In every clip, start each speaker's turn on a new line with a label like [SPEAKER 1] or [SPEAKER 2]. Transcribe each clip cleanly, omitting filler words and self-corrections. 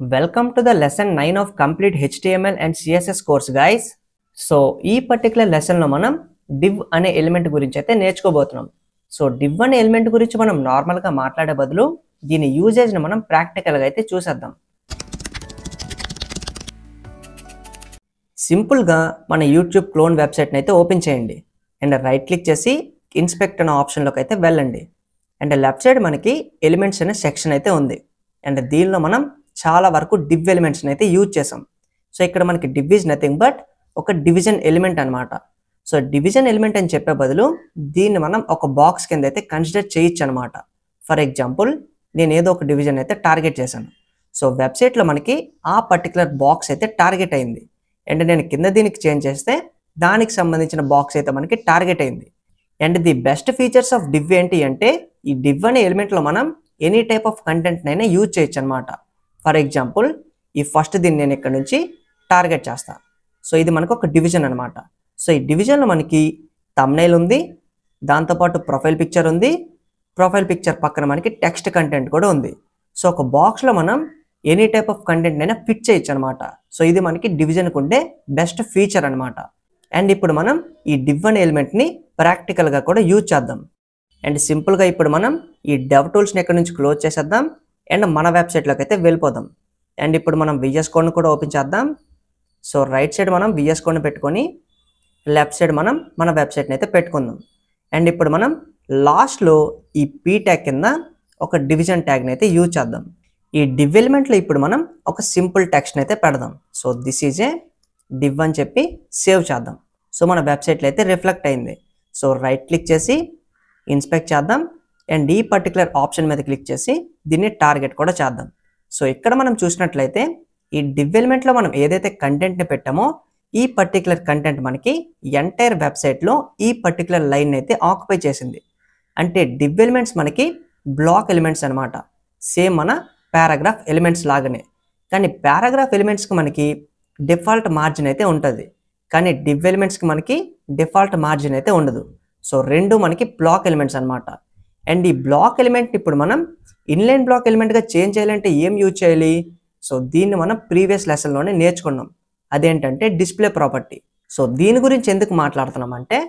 [SPEAKER 1] Welcome to the lesson 9 of complete HTML and CSS course guys. So ఈ particular లెసన్లో మనం div అనే element గురించి అయితే నేర్చుకోబోతున్నాం. సో div అనే ఎలిమెంట్ గురించి మనం నార్మల్గా మాట్లాడే బదులు దీని యూజేజ్ని మనం ప్రాక్టికల్గా అయితే చూసేద్దాం. సింపుల్గా మన యూట్యూబ్ క్లోన్ వెబ్సైట్ని అయితే ఓపెన్ చేయండి అండ్ రైట్ క్లిక్ చేసి ఇన్స్పెక్ట్ అనే ఆప్షన్లోకి అయితే వెళ్ళండి. అండ్ లెఫ్ట్ సైడ్ మనకి ఎలిమెంట్స్ అనే సెక్షన్ అయితే ఉంది. అండ్ దీనిలో మనం చాలా వరకు div ఎలిమెంట్స్ని అయితే యూజ్ చేసాం. సో ఇక్కడ మనకి div ఈజ్ నథింగ్ బట్ ఒక డివిజన్ ఎలిమెంట్ అనమాట. సో డివిజన్ ఎలిమెంట్ అని చెప్పే బదులు దీన్ని మనం ఒక బాక్స్ కింద అయితే కన్సిడర్ చేయొచ్చు అనమాట. ఫర్ ఎగ్జాంపుల్ నేను ఏదో ఒక డివిజన్ అయితే టార్గెట్ చేశాను. సో వెబ్సైట్లో మనకి ఆ పర్టికులర్ బాక్స్ అయితే టార్గెట్ అయింది. అండ్ నేను కింద దీనికి చేంజ్ చేస్తే దానికి సంబంధించిన బాక్స్ అయితే మనకి టార్గెట్ అయింది. And the best features of div ఏంటి అంటే ఈ div అనే ఎలిమెంట్లో మనం ఎనీ టైప్ ఆఫ్ కంటెంట్నైనా యూజ్ చేయొచ్చు అనమాట. ఫర్ ఎగ్జాంపుల్ ఈ ఫస్ట్ దీన్ని నేను ఇక్కడ నుంచి టార్గెట్ చేస్తాను. సో ఇది మనకు ఒక డివిజన్ అనమాట. సో ఈ డివిజన్లో మనకి థంబ్నెయిల్ ఉంది, దాంతోపాటు ప్రొఫైల్ పిక్చర్ ఉంది, ప్రొఫైల్ పిక్చర్ పక్కన మనకి టెక్స్ట్ కంటెంట్ కూడా ఉంది. సో ఒక బాక్స్లో మనం ఎనీ టైప్ ఆఫ్ కంటెంట్ అయినా ఫిట్ చేయొచ్చు అనమాట. సో ఇది మనకి డివిజన్కి ఉండే బెస్ట్ ఫీచర్ అనమాట. అండ్ ఇప్పుడు మనం ఈ div అనే ఎలిమెంట్ని ప్రాక్టికల్గా కూడా యూజ్ చేద్దాం. అండ్ సింపుల్గా ఇప్పుడు మనం ఈ డెవ్ టూల్స్ని ఎక్కడి నుంచి క్లోజ్ చేసేద్దాం అండ్ మన వెబ్సైట్లోకి అయితే వెళ్ళిపోదాం. అండ్ ఇప్పుడు మనం VS కోడ్ని కూడా ఓపెన్ చేద్దాం. సో రైట్ సైడ్ మనం VS కోడ్ని పెట్టుకొని లెఫ్ట్ సైడ్ మనం మన వెబ్సైట్ని అయితే పెట్టుకుందాం. అండ్ ఇప్పుడు మనం లాస్ట్లో ఈ P ట్యాగ్ కింద ఒక డివిజన్ ట్యాగ్ని అయితే యూజ్ చేద్దాం. ఈ div ఎలిమెంట్లో ఇప్పుడు మనం ఒక సింపుల్ టెక్స్ట్ని అయితే పెడదాం. So this is a div అని చెప్పి సేవ్ చేద్దాం. సో మన వెబ్సైట్లో అయితే రిఫ్లెక్ట్ అయింది. సో రైట్ క్లిక్ చేసి ఇన్స్పెక్ట్ చేద్దాం అండ్ ఈ పర్టికులర్ ఆప్షన్ మీద క్లిక్ చేసి దీన్ని టార్గెట్ కూడా చేద్దాం. సో ఇక్కడ మనం చూసినట్లయితే ఈ div ఎలిమెంట్లో మనం ఏదైతే కంటెంట్ని పెట్టామో ఈ పర్టికులర్ కంటెంట్ మనకి ఎంటైర్ వెబ్సైట్లో ఈ పర్టికులర్ లైన్ అయితే ఆక్యుపై చేసింది. అంటే div ఎలిమెంట్స్ మనకి బ్లాక్ ఎలిమెంట్స్ అనమాట. సేమ్ మన పారాగ్రాఫ్ ఎలిమెంట్స్ లాగానే. కానీ పారాగ్రాఫ్ ఎలిమెంట్స్కి మనకి డిఫాల్ట్ మార్జిన్ అయితే ఉంటుంది. కానీ div ఎలిమెంట్స్కి మనకి డిఫాల్ట్ మార్జిన్ అయితే ఉండదు. సో రెండు మనకి బ్లాక్ ఎలిమెంట్స్ అనమాట. అండ్ ఈ బ్లాక్ ఎలిమెంట్ ఇప్పుడు మనం ఇన్లైన్ బ్లాక్ ఎలిమెంట్గా చేంజ్ చేయాలంటే ఏం యూజ్ చేయాలి? సో దీన్ని మనం ప్రీవియస్ లెసన్లోనే నేర్చుకున్నాం. అదేంటంటే డిస్ప్లే ప్రాపర్టీ. సో దీని గురించి ఎందుకు మాట్లాడుతున్నాం అంటే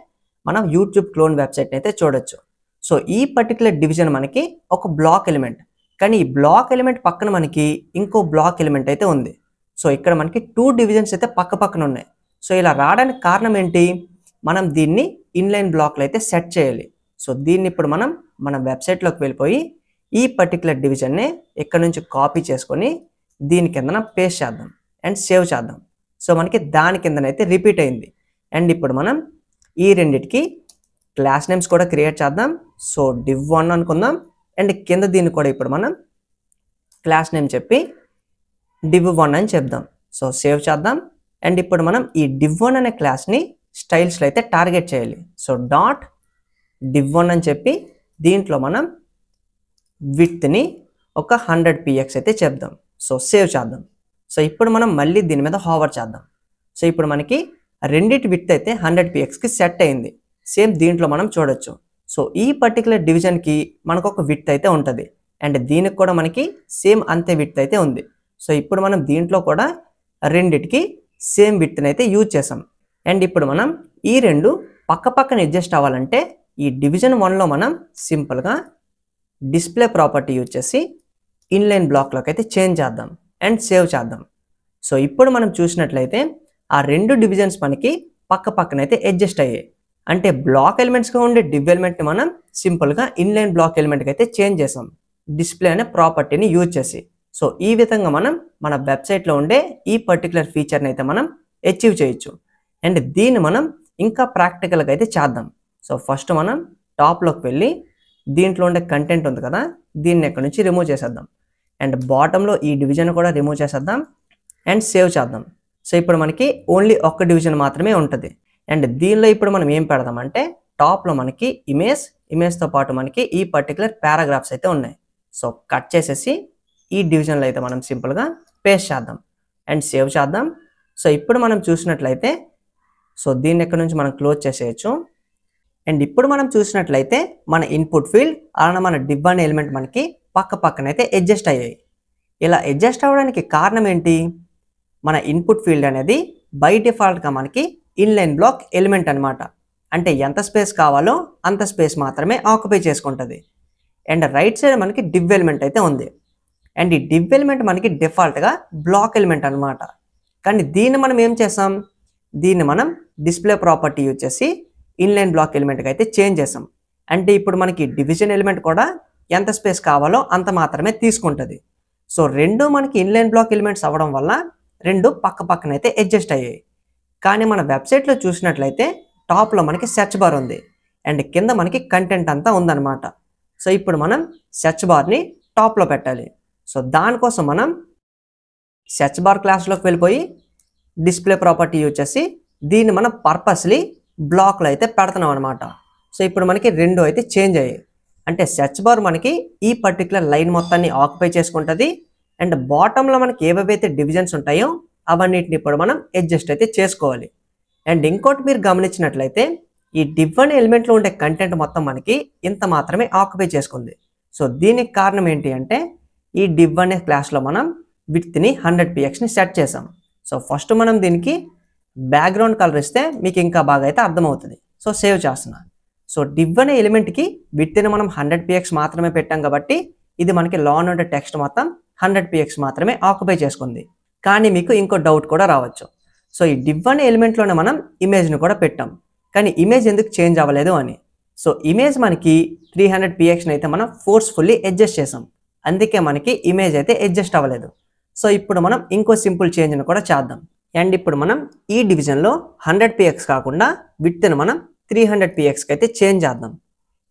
[SPEAKER 1] మనం యూట్యూబ్ క్లోన్ వెబ్సైట్ని అయితే చూడొచ్చు. సో ఈ పర్టికులర్ డివిజన్ మనకి ఒక బ్లాక్ ఎలిమెంట్. కానీ ఈ బ్లాక్ ఎలిమెంట్ పక్కన మనకి ఇంకో బ్లాక్ ఎలిమెంట్ అయితే ఉంది. సో ఇక్కడ మనకి 2 డివిజన్స్ అయితే పక్క పక్కన ఉన్నాయి. సో ఇలా రావడానికి కారణం ఏంటి? మనం దీన్ని ఇన్లైన్ బ్లాక్లో అయితే సెట్ చేయాలి. సో దీన్ని ఇప్పుడు మనం మన వెబ్సైట్లోకి వెళ్ళిపోయి ఈ పర్టికులర్ డివిజన్ని ఇక్కడ నుంచి కాపీ చేసుకొని దీని కిందన పేస్ట్ చేద్దాం అండ్ సేవ్ చేద్దాం. సో మనకి దాని కిందనైతే రిపీట్ అయింది. అండ్ ఇప్పుడు మనం ఈ రెండిటికి క్లాస్ నేమ్స్ కూడా క్రియేట్ చేద్దాం. సో div1 అనుకుందాం అండ్ కింద దీన్ని కూడా ఇప్పుడు మనం క్లాస్ నేమ్ చెప్పి div1 అని చెప్దాం. సో సేవ్ చేద్దాం. అండ్ ఇప్పుడు మనం ఈ div1 అనే క్లాస్ని స్టైల్స్లో అయితే టార్గెట్ చేయాలి. సో డాట్ div1 అని చెప్పి దీంట్లో మనం విడ్త్ని ఒక 100 px అయితే చెప్దాం. సో సేవ్ చేద్దాం. సో ఇప్పుడు మనం మళ్ళీ దీని మీద హోవర్ చేద్దాం. సో ఇప్పుడు మనకి రెండిటి విడ్త్ అయితే 100 pxకి సెట్ అయింది. సేమ్ దీంట్లో మనం చూడొచ్చు. సో ఈ పర్టికులర్ డివిజన్కి మనకు ఒక విడ్త్ అయితే ఉంటుంది అండ్ దీనికి కూడా మనకి సేమ్ అంతే విడ్త్ అయితే ఉంది. సో ఇప్పుడు మనం దీంట్లో కూడా రెండిటికి సేమ్ విడ్త్ని అయితే యూజ్ చేసాం. అండ్ ఇప్పుడు మనం ఈ రెండు పక్క పక్కన అడ్జస్ట్ అవ్వాలంటే ఈ డివిజన్ 1లో మనం సింపుల్గా డిస్ప్లే ప్రాపర్టీ యూజ్ చేసి ఇన్లైన్ బ్లాక్లోకి అయితే చేంజ్ చేద్దాం అండ్ సేవ్ చేద్దాం. సో ఇప్పుడు మనం చూసినట్లయితే ఆ రెండు డివిజన్స్ మనకి పక్క పక్కనైతే అడ్జస్ట్ అయ్యాయి. అంటే బ్లాక్ ఎలిమెంట్స్గా ఉండే div ఎలిమెంట్ని మనం సింపుల్గా ఇన్లైన్ బ్లాక్ ఎలిమెంట్కి అయితే చేంజ్ చేసాం డిస్ప్లే అనే ప్రాపర్టీని యూజ్ చేసి. సో ఈ విధంగా మనం మన వెబ్సైట్లో ఉండే ఈ పర్టికులర్ ఫీచర్ని అయితే మనం అచీవ్ చేయొచ్చు. అండ్ దీన్ని మనం ఇంకా ప్రాక్టికల్గా అయితే చేద్దాం. సో ఫస్ట్ మనం టాప్లోకి వెళ్ళి దీంట్లో ఉండే కంటెంట్ ఉంది కదా దీన్ని ఎక్కడి నుంచి రిమూవ్ చేసేద్దాం. అండ్ బాటంలో ఈ డివిజన్ కూడా రిమూవ్ చేసేద్దాం అండ్ సేవ్ చేద్దాం. సో ఇప్పుడు మనకి ఓన్లీ ఒక్క డివిజన్ మాత్రమే ఉంటుంది. అండ్ దీనిలో ఇప్పుడు మనం ఏం పెడదామంటే టాప్లో మనకి ఇమేజ్తో పాటు మనకి ఈ పర్టికులర్ పారాగ్రాఫ్స్ అయితే ఉన్నాయి. సో కట్ చేసేసి ఈ డివిజన్లో అయితే మనం సింపుల్గా పేస్ట్ చేద్దాం అండ్ సేవ్ చేద్దాం. సో ఇప్పుడు మనం చూసినట్లయితే సో దీన్ని ఎక్కడి నుంచి మనం క్లోజ్ చేసేయచ్చు. అండ్ ఇప్పుడు మనం చూసినట్లయితే మన ఇన్పుట్ ఫీల్డ్ అలానే మన div అనే ఎలిమెంట్ మనకి పక్క పక్కనైతే అడ్జస్ట్ అయ్యాయి. ఇలా అడ్జస్ట్ అవ్వడానికి కారణం ఏంటి? మన ఇన్పుట్ ఫీల్డ్ అనేది బై డిఫాల్ట్గా మనకి ఇన్లైన్ బ్లాక్ ఎలిమెంట్ అనమాట. అంటే ఎంత స్పేస్ కావాలో అంత స్పేస్ మాత్రమే ఆక్యుపై చేసుకుంటుంది. అండ్ రైట్ సైడ్ మనకి డివ్ ఎలిమెంట్ అయితే ఉంది. అండ్ ఈ డివ్ ఎలిమెంట్ మనకి డిఫాల్ట్గా బ్లాక్ ఎలిమెంట్ అనమాట. కానీ దీన్ని మనం ఏం చేసాం? దీన్ని మనం డిస్ప్లే ప్రాపర్టీ యూజ్ చేసి ఇన్లైన్ బ్లాక్ ఎలిమెంట్కి అయితే చేంజ్ చేసాం. అంటే ఇప్పుడు మనకి డివిజన్ ఎలిమెంట్ కూడా ఎంత స్పేస్ కావాలో అంత మాత్రమే తీసుకుంటుంది. సో రెండు మనకి ఇన్లైన్ బ్లాక్ ఎలిమెంట్స్ అవ్వడం వల్ల రెండు పక్క పక్కనైతే అడ్జస్ట్ అయ్యాయి. కానీ మన వెబ్సైట్లో చూసినట్లయితే టాప్లో మనకి సెర్చ్ బార్ ఉంది అండ్ కింద మనకి కంటెంట్ అంతా ఉందన్నమాట. సో ఇప్పుడు మనం సెర్చ్ బార్ని టాప్లో పెట్టాలి. సో దానికోసం మనం సెర్చ్ బార్ క్లాస్లోకి వెళ్ళిపోయి డిస్ప్లే ప్రాపర్టీ యూజ్ చేసి దీన్ని మనం పర్పస్లీ బ్లాక్లో అయితే పెడుతున్నాం అనమాట. సో ఇప్పుడు మనకి రెండు అయితే చేంజ్ అయ్యాయి. అంటే సెర్చ్ బార్ మనకి ఈ పర్టికులర్ లైన్ మొత్తాన్ని ఆక్యుపై చేసుకుంటుంది అండ్ బాటంలో మనకి ఏవైతే డివిజన్స్ ఉంటాయో అవన్నిటిని ఇప్పుడు మనం అడ్జస్ట్ అయితే చేసుకోవాలి. అండ్ ఇంకోటి మీరు గమనించినట్లయితే ఈ డివ్ అనే ఎలిమెంట్లో ఉండే కంటెంట్ మొత్తం మనకి ఇంత మాత్రమే ఆక్యుపై చేసుకుంది. సో దీనికి కారణం ఏంటి అంటే ఈ డివ్ అనే క్లాస్లో మనం విడ్త్ని 100pxని సెట్ చేసాం. సో ఫస్ట్ మనం దీనికి బ్యాక్గ్రౌండ్ కలర్ ఇస్తే మీకు ఇంకా బాగా అయితే అర్థమవుతుంది. సో సేవ్ చేస్తున్నా. సో డివ్ అనే ఎలిమెంట్కి విడ్త్ని మనం 100px మాత్రమే పెట్టాం కాబట్టి ఇది మనకి లోన్ ఉండే టెక్స్ట్ మొత్తం 100px మాత్రమే ఆక్యుపై చేసుకుంది. కానీ మీకు ఇంకో డౌట్ కూడా రావచ్చు. సో ఈ డివ్ అనే ఎలిమెంట్లోనే మనం ఇమేజ్ని కూడా పెట్టాం, కానీ ఇమేజ్ ఎందుకు చేంజ్ అవ్వలేదు అని. సో ఇమేజ్ మనకి 300pxని అయితే మనం ఫోర్స్ఫుల్లీ అడ్జస్ట్ చేసాం, అందుకే మనకి ఇమేజ్ అయితే అడ్జస్ట్ అవ్వలేదు. సో ఇప్పుడు మనం ఇంకో సింపుల్ చేంజ్ని కూడా చేద్దాం. అండ్ ఇప్పుడు మనం ఈ డివిజన్లో 100px కాకుండా విడ్త్ని మనం 300pxకి అయితే చేంజ్ చేద్దాం.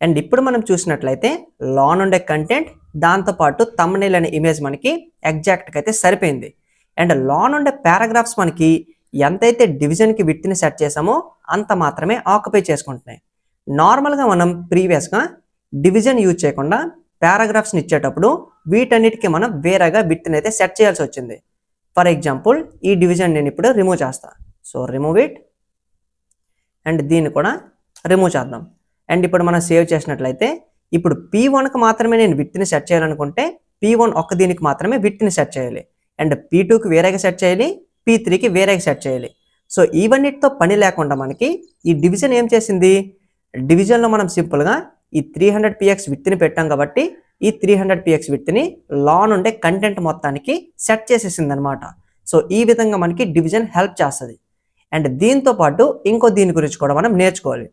[SPEAKER 1] అండ్ ఇప్పుడు మనం చూసినట్లయితే లోన్ ఉండే కంటెంట్ దాంతోపాటు థంబ్నెయిల్ అనే ఇమేజ్ మనకి ఎగ్జాక్ట్గా అయితే సరిపోయింది. అండ్ లోన్ ఉండే పారాగ్రాఫ్స్ మనకి ఎంతైతే డివిజన్కి విడ్త్ని సెట్ చేసామో అంత మాత్రమే ఆక్యుపై చేసుకుంటున్నాయి. నార్మల్గా మనం ప్రీవియస్గా డివిజన్ యూజ్ చేయకుండా పారాగ్రాఫ్స్ని ఇచ్చేటప్పుడు వీటన్నిటికీ మనం వేరేగా విడ్త్ని అయితే సెట్ చేయాల్సి వచ్చింది. ఫర్ ఎగ్జాంపుల్ ఈ డివిజన్ నేను ఇప్పుడు రిమూవ్ చేస్తాను. సో రిమూవ్ ఇట్ అండ్ దీన్ని కూడా రిమూవ్ చేద్దాం. అండ్ ఇప్పుడు మనం సేవ్ చేసినట్లయితే ఇప్పుడు P1కి మాత్రమే నేను విడ్త్ని సెట్ చేయాలనుకుంటే P1 ఒక్క దీనికి మాత్రమే విడ్త్ని సెట్ చేయాలి. అండ్ P2కి వేరేగా సెట్ చేయాలి, P3కి వేరేగా సెట్ చేయాలి. సో ఇవన్నిటితో పని లేకుండా మనకి ఈ డివిజన్ ఏం చేసింది? డివిజన్లో మనం సింపుల్గా ఈ 300px విడ్త్ని పెట్టాం కాబట్టి ఈ 300px విడ్త్ని లోన్ ఉండే కంటెంట్ మొత్తానికి సెట్ చేసేసింది అనమాట. సో ఈ విధంగా మనకి డివిజన్ హెల్ప్ చేస్తుంది. అండ్ దీంతో పాటు ఇంకో దీని గురించి కూడా మనం నేర్చుకోవాలి.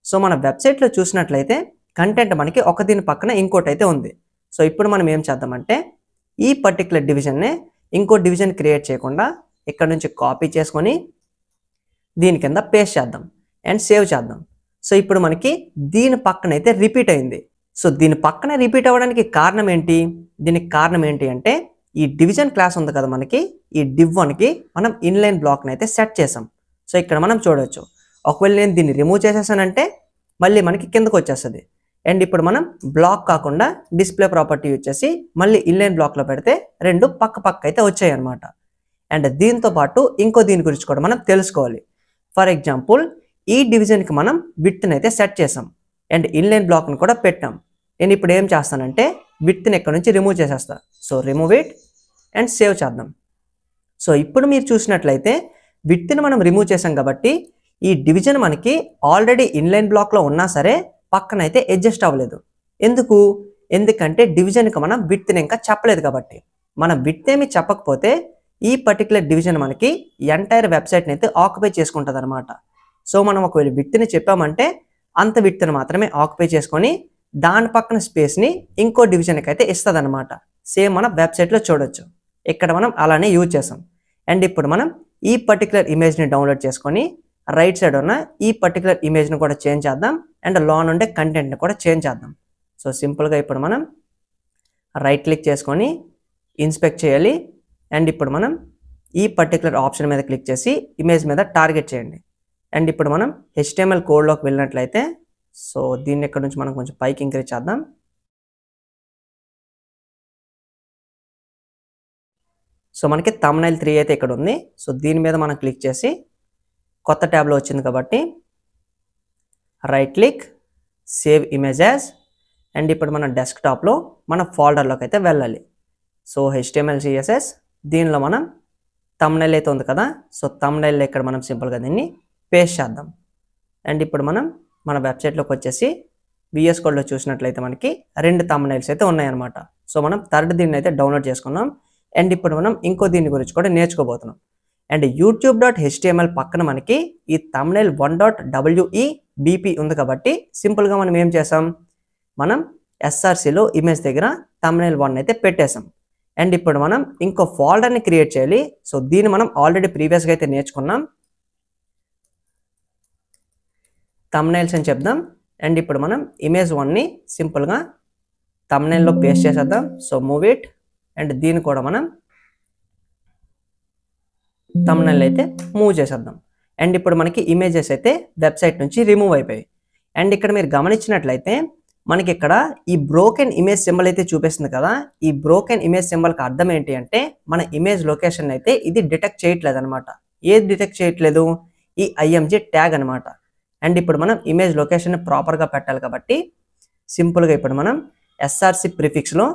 [SPEAKER 1] సో మన వెబ్సైట్లో చూసినట్లయితే కంటెంట్ మనకి ఒక దీని పక్కన ఇంకోటి అయితే ఉంది. సో ఇప్పుడు మనం ఏం చేద్దామంటే ఈ పర్టికులర్ డివిజన్నే ఇంకో డివిజన్ క్రియేట్ చేయకుండా ఇక్కడ నుంచి కాపీ చేసుకొని దీని కింద పేస్ట్ చేద్దాం అండ్ సేవ్ చేద్దాం. సో ఇప్పుడు మనకి దీని పక్కన అయితే రిపీట్ అయింది. సో దీని పక్కన రిపీట్ అవ్వడానికి కారణం ఏంటి? దీనికి కారణం ఏంటి అంటే ఈ డివిజన్ క్లాస్ ఉంది కదా మనకి, ఈ div1కి మనం ఇన్లైన్ బ్లాక్ని అయితే సెట్ చేసాం. సో ఇక్కడ మనం చూడవచ్చు, ఒకవేళ నేను దీన్ని రిమూవ్ చేసేసానంటే మళ్ళీ మనకి కిందకు వచ్చేస్తుంది. అండ్ ఇప్పుడు మనం బ్లాక్ కాకుండా డిస్ప్లే ప్రాపర్టీ యూజ్ చేసి మళ్ళీ ఇన్లైన్ బ్లాక్లో పెడితే రెండు పక్క పక్క అయితే వచ్చాయి అనమాట. అండ్ దీంతో పాటు ఇంకో దీని గురించి కూడా మనం తెలుసుకోవాలి. ఫర్ ఎగ్జాంపుల్ ఈ డివిజన్కి మనం విడ్త్ని అయితే సెట్ చేసాం అండ్ ఇన్లైన్ బ్లాక్ని కూడా పెట్టాం. నేను ఇప్పుడు ఏం చేస్తానంటే విడ్త్ని ఇక్కడ నుంచి రిమూవ్ చేసేస్తాను. So remove it and save చేద్దాం. సో ఇప్పుడు మీరు చూసినట్లయితే విడ్త్ని మనం రిమూవ్ చేసాం కాబట్టి ఈ డివిజన్ మనకి ఆల్రెడీ ఇన్లైన్ బ్లాక్లో ఉన్నా సరే పక్కన అయితే అడ్జస్ట్ అవ్వలేదు. ఎందుకంటే డివిజన్కి మనం విడ్త్ని ఇంకా చెప్పలేదు కాబట్టి. మనం విడ్త్ ఏమి చెప్పకపోతే ఈ పర్టికులర్ డివిజన్ మనకి ఎంటైర్ వెబ్సైట్ని అయితే ఆక్యుపై చేసుకుంటుంది అనమాట. సో మనం ఒకవేళ విడ్త్ని చెప్పామంటే అంత విడ్త్ని మాత్రమే ఆక్యుపై చేసుకొని దాని పక్కన స్పేస్ని ఇంకో డివిజన్కి అయితే ఇస్తుంది అనమాట. సేమ్ మన వెబ్సైట్లో చూడొచ్చు. ఇక్కడ మనం అలానే యూజ్ చేసాం. అండ్ ఇప్పుడు మనం ఈ పర్టికులర్ ఇమేజ్ని డౌన్లోడ్ చేసుకొని రైట్ సైడ్ ఉన్న ఈ పర్టికులర్ ఇమేజ్ని కూడా చేంజ్ చేద్దాం అండ్ లోన్ ఉండే కంటెంట్ని కూడా చేంజ్ చేద్దాం. సో సింపుల్గా ఇప్పుడు మనం రైట్ క్లిక్ చేసుకొని ఇన్స్పెక్ట్ చేయాలి. అండ్ ఇప్పుడు మనం ఈ పర్టికులర్ ఆప్షన్ మీద క్లిక్ చేసి ఇమేజ్ మీద టార్గెట్ చేయండి. అండ్ ఇప్పుడు మనం HTML కోడ్లోకి వెళ్ళినట్లయితే సో దీన్ని ఇక్కడ నుంచి మనం కొంచెం పైకి ఇంక్రీజ్ చేద్దాం. సో మనకి thumbnail 3 అయితే ఇక్కడ ఉంది. సో దీని మీద మనం క్లిక్ చేసి కొత్త ట్యాబ్లో వచ్చింది కాబట్టి right click, save image as. And ఇప్పుడు మన డెస్క్టాప్లో మన ఫోల్డర్లోకి అయితే వెళ్ళాలి. సో HTML CSS దీనిలో మనం thumbnail అయితే ఉంది కదా, సో thumbnail ఇక్కడ మనం సింపుల్గా దీన్ని పేస్ట్ చేద్దాం. అండ్ ఇప్పుడు మనం మన వెబ్సైట్లోకి వచ్చేసి VS కోడ్లో చూసినట్లయితే మనకి 2 thumbnails అయితే ఉన్నాయన్నమాట. సో మనం థర్డ్ దీన్ని అయితే డౌన్లోడ్ చేసుకున్నాం. అండ్ ఇప్పుడు మనం ఇంకో దీని గురించి కూడా నేర్చుకోబోతున్నాం. అండ్ youtube.html పక్కన మనకి ఈ thumbnail 1.webp ఉంది కాబట్టి సింపుల్గా మనం ఏం చేసాం, మనం SRCలో ఇమేజ్ దగ్గర thumbnail 1 అయితే పెట్టేసాం. అండ్ ఇప్పుడు మనం ఇంకో ఫోల్డర్ని క్రియేట్ చేయాలి. సో దీన్ని మనం ఆల్రెడీ ప్రీవియస్గా అయితే నేర్చుకున్నాం, thumbnails అని చెప్దాం. అండ్ ఇప్పుడు మనం ఇమేజ్ 1ని సింపుల్గా thumbnailలో పేస్ట్ చేసేద్దాం. So move it. అండ్ దీన్ని కూడా మనం thumbnail అయితే మూవ్ చేసేద్దాం. అండ్ ఇప్పుడు మనకి ఇమేజెస్ అయితే వెబ్సైట్ నుంచి రిమూవ్ అయిపోయాయి. అండ్ ఇక్కడ మీరు గమనించినట్లయితే మనకి ఇక్కడ ఈ బ్రోకెన్ ఇమేజ్ సింబల్ అయితే చూపిస్తుంది కదా, ఈ బ్రోకెన్ ఇమేజ్ సింబల్కి అర్థం ఏంటి అంటే మన ఇమేజ్ లొకేషన్ అయితే ఇది డిటెక్ట్ చేయట్లేదు అనమాట. ఏది డిటెక్ట్ చేయట్లేదు, ఈ IMG ట్యాగ్ అనమాట. అండ్ ఇప్పుడు మనం ఇమేజ్ లొకేషన్ ప్రాపర్గా పెట్టాలి కాబట్టి సింపుల్గా ఇప్పుడు మనం SRC ప్రిఫిక్స్లో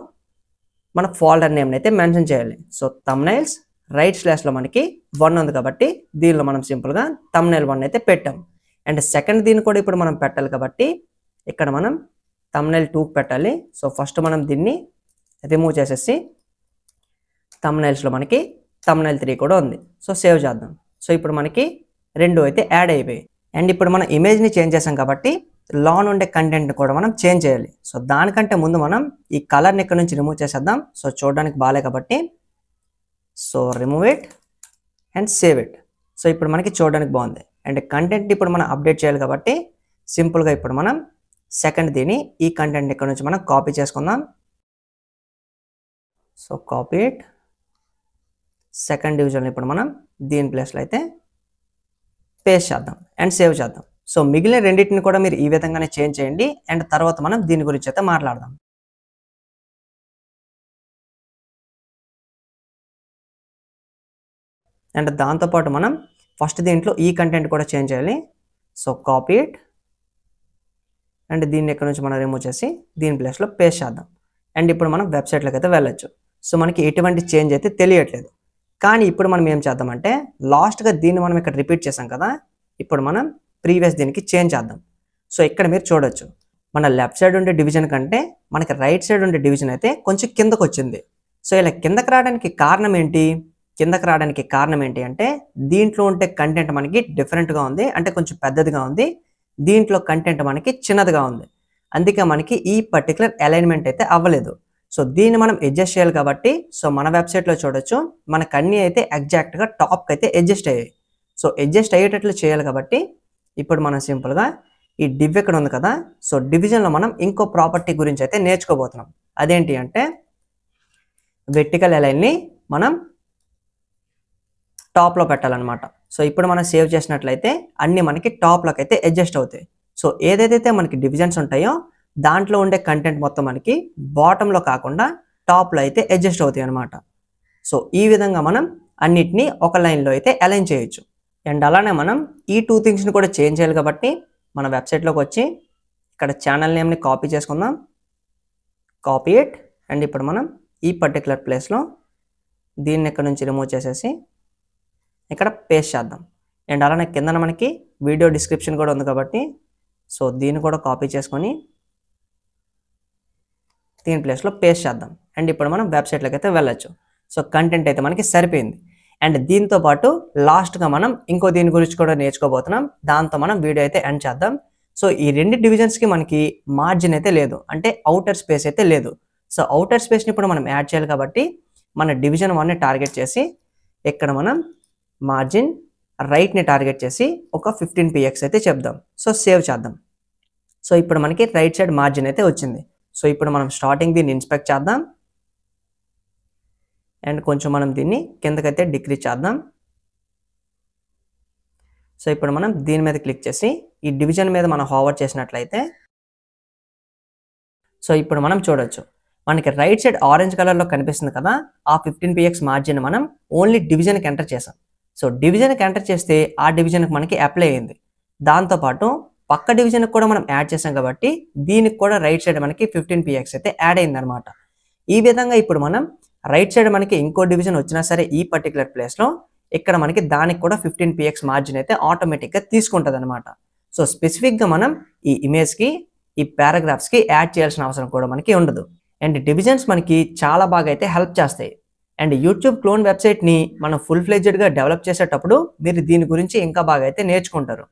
[SPEAKER 1] మన ఫోల్డర్ నేమ్ని అయితే మెన్షన్ చేయాలి. సో thumbnails // మనకి 1 ఉంది కాబట్టి దీనిలో మనం సింపుల్గా thumbnail 1 అయితే పెట్టాం. అండ్ సెకండ్ దీన్ని కూడా ఇప్పుడు మనం పెట్టాలి కాబట్టి ఇక్కడ మనం thumbnail 2 పెట్టాలి. సో ఫస్ట్ మనం దీన్ని రిమూవ్ చేసేసి thumbnailsలో మనకి thumbnail 3 కూడా ఉంది. సో సేవ్ చేద్దాం. సో ఇప్పుడు మనకి 2 అయితే యాడ్ అయిపోయాయి. అండ్ ఇప్పుడు మనం ఇమేజ్ని చేంజ్ చేసాం కాబట్టి లాన్ ఉండే కంటెంట్ని కూడా మనం చేంజ్ చేయాలి. సో దానికంటే ముందు మనం ఈ కలర్ని ఇక్కడ నుంచి రిమూవ్ చేసేద్దాం. సో చూడడానికి బాగాలే కాబట్టి so remove it and save it. So ఇప్పుడు మనకి చూడడానికి బాగుంది. అండ్ కంటెంట్ ఇప్పుడు మనం అప్డేట్ చేయాలి కాబట్టి సింపుల్గా ఇప్పుడు మనం సెకండ్ దీని ఈ కంటెంట్ ఇక్కడ నుంచి మనం కాపీ చేసుకుందాం. So copy it. Second division ఇప్పుడు మనం దీని ప్లేస్లో అయితే పేస్ట్ చేద్దాం అండ్ సేవ్ చేద్దాం. సో మిగిలిన రెండింటిని కూడా మీరు ఈ విధంగానే చేంజ్ చేయండి. అండ్ తర్వాత మనం దీని గురించి అయితే మాట్లాడదాం. అండ్ దాంతోపాటు మనం ఫస్ట్ దీంట్లో ఈ కంటెంట్ కూడా చేంజ్ చేయాలి. సో కాపీ ఇట్ అండ్ దీన్ని ఇక్కడ నుంచి మనం రిమూవ్ చేసి దీని ప్లేస్లో పేస్ట్ చేద్దాం. అండ్ ఇప్పుడు మనం వెబ్సైట్లోకి అయితే వెళ్ళొచ్చు. సో మనకి ఎటువంటి చేంజ్ అయితే తెలియట్లేదు. కానీ ఇప్పుడు మనం ఏం చేద్దామంటే లాస్ట్గా దీన్ని మనం ఇక్కడ రిపీట్ చేసాం కదా, ఇప్పుడు మనం ప్రీవియస్ దీనికి చేంజ్ చేద్దాం. సో ఇక్కడ మీరు చూడొచ్చు మన లెఫ్ట్ సైడ్ ఉండే డివిజన్ కంటే మనకి రైట్ సైడ్ ఉండే డివిజన్ అయితే కొంచెం కిందకు వచ్చింది. సో ఇలా కిందకి రావడానికి కారణం ఏంటి, అంటే దీంట్లో ఉండే కంటెంట్ మనకి డిఫరెంట్గా ఉంది, అంటే కొంచెం పెద్దదిగా ఉంది. దీంట్లో కంటెంట్ మనకి చిన్నదిగా ఉంది. అందుకే మనకి ఈ పర్టికులర్ అలైన్మెంట్ అయితే అవ్వలేదు. సో దీన్ని మనం అడ్జస్ట్ చేయాలి కాబట్టి సో మన వెబ్సైట్లో చూడొచ్చు మనకు అన్నీ అయితే ఎగ్జాక్ట్గా టాప్కి అయితే అడ్జస్ట్ అయ్యాయి. సో అడ్జస్ట్ అయ్యేటట్లు చేయాలి కాబట్టి ఇప్పుడు మనం సింపుల్గా ఈ డివ్ ఇక్కడ ఉంది కదా, సో డివిజన్లో మనం ఇంకో ప్రాపర్టీ గురించి అయితే నేర్చుకోబోతున్నాం. అదేంటి అంటే వెర్టికల్ అలైన్ని మనం టాప్లో పెట్టాలన్నమాట. సో ఇప్పుడు మనం సేవ్ చేసినట్లయితే అన్నీ మనకి టాప్లోకి అయితే అడ్జస్ట్ అవుతాయి. సో ఏదైతే మనకి డివిజన్స్ ఉంటాయో దాంట్లో ఉండే కంటెంట్ మొత్తం మనకి బాటంలో కాకుండా టాప్లో అయితే అడ్జస్ట్ అవుతాయి అన్నమాట. సో ఈ విధంగా మనం అన్నిటినీ ఒక లైన్లో అయితే అలైన్ చేయొచ్చు. అండ్ అలానే మనం ఈ 2 థింగ్స్ని కూడా చేంజ్ చేయాలి కాబట్టి మన వెబ్సైట్లోకి వచ్చి ఇక్కడ ఛానల్ నేమ్ని కాపీ చేసుకుందాం. Copy it. అండ్ ఇప్పుడు మనం ఈ పర్టికులర్ ప్లేస్లో దీన్ని ఇక్కడ నుంచి రిమూవ్ చేసేసి ఇక్కడ పేస్ట్ చేద్దాం. అండ్ అలానే కింద మనకి వీడియో డిస్క్రిప్షన్ కూడా ఉంది కాబట్టి సో దీన్ని కూడా కాపీ చేసుకొని దీని ప్లేస్లో పేస్ట్ చేద్దాం. అండ్ ఇప్పుడు మనం వెబ్సైట్లోకి అయితే వెళ్ళొచ్చు. సో కంటెంట్ అయితే మనకి సరిపోయింది. అండ్ దీంతో పాటు లాస్ట్గా మనం ఇంకో దీని గురించి కూడా నేర్చుకోబోతున్నాం. దాంతో మనం వీడియో అయితే ఎండ్ చేద్దాం. సో ఈ 2 డివిజన్స్కి మనకి మార్జిన్ అయితే లేదు, అంటే అవుటర్ స్పేస్ అయితే లేదు. సో అవుటర్ స్పేస్ని ఇప్పుడు మనం యాడ్ చేయాలి కాబట్టి మన డివిజన్ 1ని టార్గెట్ చేసి ఇక్కడ మనం మార్జిన్ రైట్ని టార్గెట్ చేసి ఒక 15 px అయితే చెప్దాం. సో సేవ్ చేద్దాం. సో ఇప్పుడు మనకి రైట్ సైడ్ మార్జిన్ అయితే వచ్చింది. సో ఇప్పుడు మనం స్టార్టింగ్ దీన్ని ఇన్స్పెక్ట్ చేద్దాం. అండ్ కొంచెం మనం దీన్ని కిందకైతే డిక్రీజ్ చేద్దాం. సో ఇప్పుడు మనం దీని మీద క్లిక్ చేసి ఈ డివిజన్ మీద మనం హోవర్ చేసినట్లయితే సో ఇప్పుడు మనం చూడొచ్చు మనకి రైట్ సైడ్ ఆరెంజ్ కలర్లో కనిపిస్తుంది కదా, ఆ 15 px మార్జిన్ మనం ఓన్లీ డివిజన్కి ఎంటర్ చేసాం. సో డివిజన్కి ఎంటర్ చేస్తే ఆ డివిజన్కి మనకి అప్లై అయింది. దాంతోపాటు పక్క డివిజన్కి కూడా మనం యాడ్ చేసాం కాబట్టి దీనికి కూడా రైట్ సైడ్ మనకి 15 px అయితే యాడ్ అయింది అనమాట. ఈ విధంగా ఇప్పుడు మనం రైట్ సైడ్ మనకి ఇంకో డివిజన్ వచ్చినా సరే ఈ పర్టికులర్ ప్లేస్లో ఇక్కడ మనకి దానికి కూడా 15px మార్జిన్ అయితే ఆటోమేటిక్గా తీసుకుంటుంది అనమాట. సో స్పెసిఫిక్గా మనం ఈ ఇమేజ్కి ఈ పారాగ్రాఫ్స్కి యాడ్ చేయాల్సిన అవసరం కూడా మనకి ఉండదు. అండ్ డివిజన్స్ మనకి చాలా బాగా అయితే హెల్ప్ చేస్తాయి. అండ్ యూట్యూబ్ క్లోన్ వెబ్సైట్ని మనం ఫుల్ ఫ్లెడ్జెడ్గా డెవలప్ చేసేటప్పుడు మీరు దీని గురించి ఇంకా బాగా అయితే నేర్చుకుంటారు.